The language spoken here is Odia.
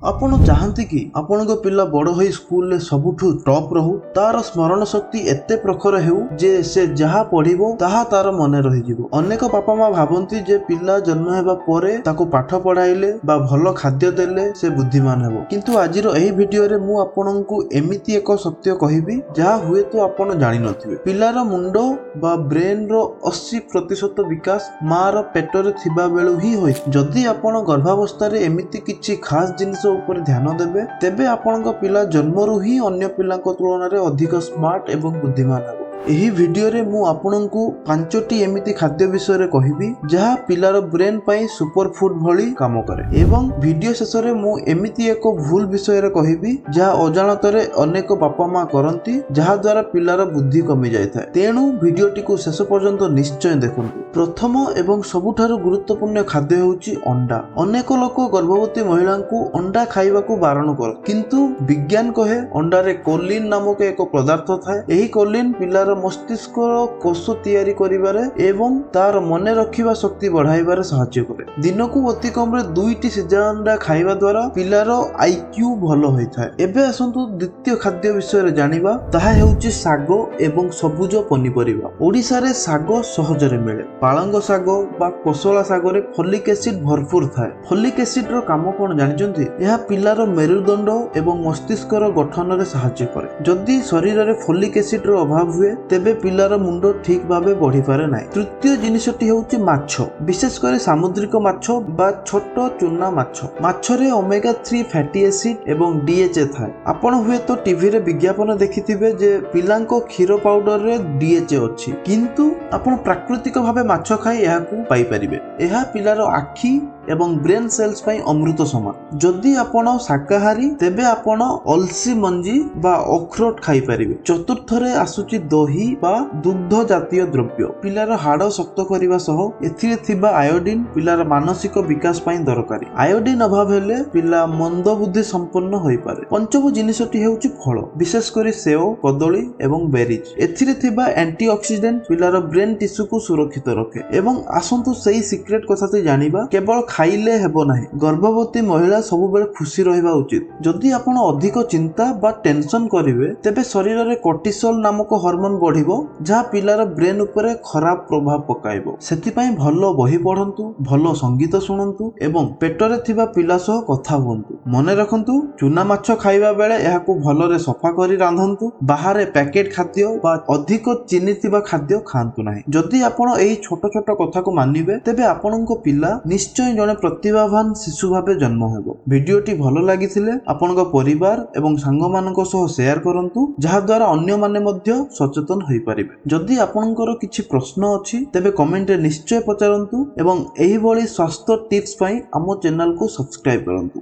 ଆପଣ ଚାହାନ୍ତି କି ଆପଣଙ୍କ ପିଲା ବଡ଼ ହୋଇ ସ୍କୁଲରେ ସବୁଠୁ ଟପ୍ ରହୁ, ତାର ସ୍ମରଣ ଶକ୍ତି ଏତେ ପ୍ରଖର ହେଉ ଯେ ସେ ଯାହା ପଢ଼ିବ ତାହା ତାର ମନେ ରହିଯିବ। ଅନେକ ବାପା ମା ଭାବନ୍ତି ଯେ ପିଲା ଜନ୍ମ ହେବା ପରେ ତାକୁ ପାଠ ପଢ଼ାଇଲେ ବା ଭଲ ଖାଦ୍ୟ ଦେଲେ ସେ ବୁଦ୍ଧିମାନ ହେବ। କିନ୍ତୁ ଆଜିର ଏହି ଭିଡିଓରେ ମୁଁ ଆପଣଙ୍କୁ ଏମିତି ଏକ ସତ୍ୟ କହିବି ଯାହା ହୁଏତ ଆପଣ ଜାଣିନଥିବେ। ପିଲାର ମୁଣ୍ଡ ବା ବ୍ରେନର 80% ବିକାଶ ମାର ପେଟରେ ଥିବା ବେଳୁ ହିଁ ହୋଇଥାଏ। ଯଦି ଆପଣ ଗର୍ଭାବସ୍ଥାରେ ଏମିତି କିଛି ଖାସ୍ ଜିନିଷ ଉପରେ ଧ୍ୟାନ ଦେବେ, ତେବେ ଆପଣଙ୍କ ପିଲା ଜନ୍ମରୁ ହିଁ ଅନ୍ୟ ପିଲାଙ୍କ ତୁଳନାରେ ଅଧିକ ସ୍ମାର୍ଟ ଏବଂ ବୁଦ୍ଧିମାନ ହେବ। ଏହି ଭିଡିଓରେ ମୁଁ ଆପଣଙ୍କୁ 5ଟି ଏମିତି ଖାଦ୍ୟ ବିଷୟରେ କହିବି ଯାହା ପିଲାର ବ୍ରେନ୍ ପାଇଁ ସୁପର ଫୁଡ୍ ଭଳି କାମ କରେ। ଏବଂ ଭିଡିଓ ଶେଷରେ ମୁଁ ଏମିତି ଏକ ଭୁଲ ବିଷୟରେ କହିବି ଯାହା ଅଜାଣତରେ ଅନେକ ବାପା ମା କରନ୍ତି, ଯାହା ଦ୍ୱାରା ପିଲାର ବୁଦ୍ଧି କମି ଯାଇଥାଏ। ତେଣୁ ଭିଡିଓଟିକୁ ଶେଷ ପର୍ଯ୍ୟନ୍ତ ନିଶ୍ଚୟ ଦେଖନ୍ତୁ। ପ୍ରଥମ ଏବଂ ସବୁଠାରୁ ଗୁରୁତ୍ୱପୂର୍ଣ୍ଣ ଖାଦ୍ୟ ହେଉଛି ଅଣ୍ଡା। ଅନେକ ଲୋକ ଗର୍ଭବତୀ ମହିଳାଙ୍କୁ ଅଣ୍ଡା ଖାଇବାକୁ ବାରଣ କରନ୍ତି, କିନ୍ତୁ ବିଜ୍ଞାନ କହେ ଅଣ୍ଡାରେ କୋଲିନ୍ ନାମକ ଏକ ପଦାର୍ଥ ଥାଏ। ଏହି କୋଲିନ୍ ପିଲାର ମସ୍ତିଷ୍କର କୋଷ ତିଆରି କରିବାରେ ଏବଂ ତାର ମନେ ରଖିବା ଶକ୍ତି ବଢାଇବାରେ ସାହାଯ୍ୟ କରେ। ଦିନକୁ ଅତି କମରେ 2ଟି ସିଝା ଅଣ୍ଡା ଖାଇବା ଦ୍ୱାରା ପିଲାର IQ ଭଲ ହୋଇଥାଏ। ଏବେ ଆସନ୍ତୁ ଦ୍ୱିତୀୟ ଖାଦ୍ୟ ବିଷୟରେ ଜାଣିବା, ତାହା ହେଉଛି ଶାଗ ଏବଂ ସବୁଜ ପନିପରିବା। ଓଡ଼ିଶାରେ ଶାଗ ସହଜରେ ମିଳେ। ପାଳଙ୍ଗ ଶାଗ ବା କୋଶଳା ଶାଗରେ ଫୋଲିକ୍ ଏସିଡ୍ ଭରପୁର ଥାଏ। ଫୋଲିକ୍ ଏସିଡ୍ର କାମ କଣ ଜାଣିଛନ୍ତି? ଏହା ପିଲାର ମେରୁଦଣ୍ଡ ଏବଂ ମସ୍ତିଷ୍କର ଗଠନରେ ସାହାଯ୍ୟ କରେ। ଯଦି ଶରୀରରେ ଫୋଲିକ୍ ଏସିଡ୍ର ଅଭାବ ହୁଏ, ତେବେ ପିଲାର ମୁଣ୍ଡ ଠିକ୍ ଭାବେ ବଢିପାରେ ନାହିଁ। ତୃତୀୟ ଜିନିଷଟି ହେଉଛି ମାଛ, ବିଶେଷ କରି ସାମୁଦ୍ରିକ ମାଛ ବା ଛୋଟ ଚୁନା ମାଛ। ମାଛରେ ଓମେଗା 3 ଫ୍ୟାଟି ଏସିଡ୍ ଏବଂ DHA ଥାଏ। ଆପଣ ହୁଏତ ଟିଭିରେ ବିଜ୍ଞାପନ ଦେଖିଥିବେ ଯେ ପିଲାଙ୍କ କ୍ଷୀର ପାଉଡରରେ DHA ଅଛି, କିନ୍ତୁ ଆପଣ ପ୍ରାକୃତିକ ଭାବେ ମାଛ ଖାଇ ଏହାକୁ ପାଇପାରିବେ। ଏହା ପିଲାର ଆଖି ଏବଂ ବ୍ରେନ୍ ସେଲ୍ସ ପାଇଁ ଅମୃତ ସମାନ। ଯଦି ଆପଣ ଶାକାହାରୀ, ତେବେ ଆପଣ ଅଲସି ମଞ୍ଜି ବା ଅଖରୋଟ ଖାଇପାରିବେ। ଚତୁର୍ଥରେ ଆସୁଛି ଦହି ବା ଦୁଗ୍ଧ ଜାତୀୟ ଦ୍ରବ୍ୟ। ପିଲାର ହାଡ଼ ଶକ୍ତ କରିବା ସହ ଏଥିରେ ଥିବା ଆୟୋଡିନ୍ ପିଲାର ମାନସିକ ବିକାଶ ପାଇଁ ଦରକାରୀ। ଆୟୋଡିନ୍ ଅଭାବ ହେଲେ ପିଲା ମନ୍ଦ ବୁଦ୍ଧି ସମ୍ପନ୍ନ ହୋଇପାରେ। ପଞ୍ଚମ ଜିନିଷଟି ହେଉଛି ଫଳ, ବିଶେଷ କରି ସେଓ, କଦଳୀ ଏବଂ ବେରିଜ୍। ଏଥିରେ ଥିବା ଆଣ୍ଟି ଅକ୍ସିଡେଣ୍ଟ ପିଲାର ବ୍ରେନ୍ ଟିସ୍ୟୁକୁ ସୁରକ୍ଷିତ ରଖେ। ଏବଂ ଆସନ୍ତୁ ସେଇ ସିକ୍ରେଟ କଥାଟି ଜାଣିବା, କେବଳ ଖାଇଲେ ହେବ ନାହିଁ। ଗର୍ଭବତୀ ମହିଳା ସବୁବେଳେ ଖୁସି ରହିବା ଉଚିତ। ଯଦି ଆପଣ ଅଧିକ ଚିନ୍ତା ବା ଟେନସନ କରିବେ, ତେବେ ଶରୀରରେ କର୍ଟିସଲ ନାମକ ହରମୋନ ବଢିବ, ଯାହା ପିଲାର ବ୍ରେନ୍ ଉପରେ ଖରାପ ପ୍ରଭାବ ପକାଇବ। ସେଥିପାଇଁ ଭଲ ବହି ପଢନ୍ତୁ, ଭଲ ସଙ୍ଗୀତ ଶୁଣନ୍ତୁ ଏବଂ ପେଟରେ ଥିବା ପିଲା ସହ କଥା ହୁଅନ୍ତୁ। ମନେ ରଖନ୍ତୁ, ଚୁନା ମାଛ ଖାଇବା ବେଳେ ଏହାକୁ ଭଲରେ ସଫା କରି ରାନ୍ଧନ୍ତୁ। ବାହାରେ ପ୍ୟାକେଟ ଖାଦ୍ୟ ବା ଅଧିକ ଚିନି ଥିବା ଖାଦ୍ୟ ଖାଆନ୍ତୁ ନାହିଁ। ଯଦି ଆପଣ ଏହି ଛୋଟ ଛୋଟ କଥାକୁ ମାନିବେ, ତେବେ ଆପଣଙ୍କ ପିଲା ନିଶ୍ଚୟ ଜଣେ ପ୍ରତିଭାବାନ ଶିଶୁ ଭାବେ ଜନ୍ମ ହେବ। ଭିଡିଓଟି ଭଲ ଲାଗିଥିଲେ ଆପଣଙ୍କ ପରିବାର ଏବଂ ସାଙ୍ଗମାନଙ୍କ ସହ ସେୟାର କରନ୍ତୁ, ଯାହା ଦ୍ୱାରା ଅନ୍ୟମାନେ ମଧ୍ୟ ସଚେତନ ହୋଇପାରିବେ। ଯଦି ଆପଣଙ୍କର କିଛି ପ୍ରଶ୍ନ ଅଛି, ତେବେ କମେଣ୍ଟରେ ନିଶ୍ଚୟ ପଚାରନ୍ତୁ ଏବଂ ଏହିଭଳି ସ୍ୱାସ୍ଥ୍ୟ ଟିପ୍ସ ପାଇଁ ଆମ ଚ୍ୟାନେଲକୁ ସବସ୍କ୍ରାଇବ କରନ୍ତୁ।